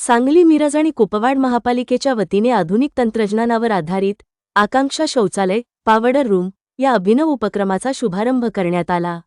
सांगली मिरज आणि कुपवाड महापालिकेच्या वतीने आधुनिक तंत्रज्ञानावर आधारित आकांक्षा शौचालय पावडर रूम या अभिनव उपक्रमाचा शुभारंभ करण्यात आला।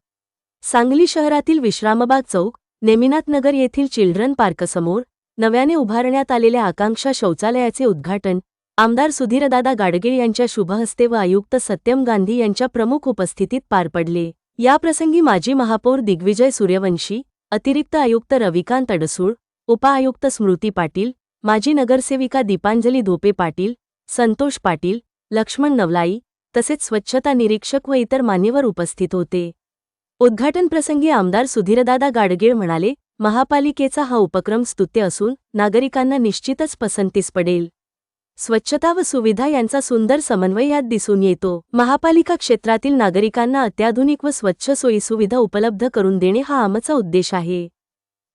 सांगली शहरातील विश्रामबाग चौक नेमिनाथ नगर येथील चिल्ड्रन पार्कसमोर नव्याने उभारण्यात आलेल्या आकांक्षा शौचालयाचे उद्घाटन आमदार सुधीरदादा गाडगीळ यांच्या शुभहस्ते व आयुक्त सत्यम गांधी यांच्या प्रमुख उपस्थितीत पार पडले। याप्रसंगी माजी महापौर दिग्विजय सूर्यवंशी, अतिरिक्त आयुक्त रविकांत अडसूळ, उपआयुक्त स्मृती पाटील, माजी नगरसेविका दीपांजली धोपे पाटील, संतोष पाटील, लक्ष्मण नवलाई तसेच स्वच्छता निरीक्षक व इतर मान्यवर उपस्थित होते। उद्घाटन प्रसंगी आमदार सुधीरदादा गाडगीळ म्हणाले, महापालिकेचा हा उपक्रम स्तुत्य असून नागरिकांना निश्चितच पसंतीस पडेल। स्वच्छता व सुविधा यांचा सुंदर समन्वय यात दिसून येतो। महापालिका क्षेत्रातील नागरिकांना अत्याधुनिक व स्वच्छ सोयीसुविधा उपलब्ध करून देणे हा आमचा उद्देश आहे।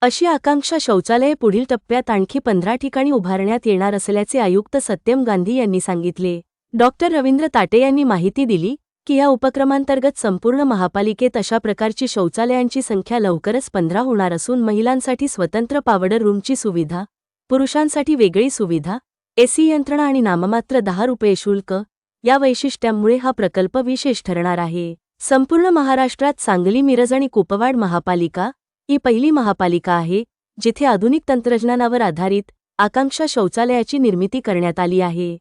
अशी आकांक्षा शौचालये पुढील टप्प्यात आणखी 15 ठिकाणी उभारण्यात येणार असल्याचे आयुक्त सत्यम गांधी यांनी सांगितले। डॉक्टर रवींद्र ताटे यांनी माहिती दिली की या उपक्रमांतर्गत संपूर्ण महापालिकेत अशा प्रकारची शौचालयांची संख्या लवकरच 15 होणार असून महिलांसाठी स्वतंत्र पावडर रूमची सुविधा, पुरुषांसाठी वेगळी सुविधा, एसी यंत्रणा आणि नाममात्र 10 रुपये शुल्क या वैशिष्ट्यांमुळे हा प्रकल्प विशेष ठरणार आहे। संपूर्ण महाराष्ट्रात सांगली मिरज आणि कुपवाड महापालिका ही पहिली महापालिका आहे जिथे आधुनिक तंत्रज्ञानावर आधारित आकांक्षा शौचालयाची निर्मिती करण्यात आली आहे।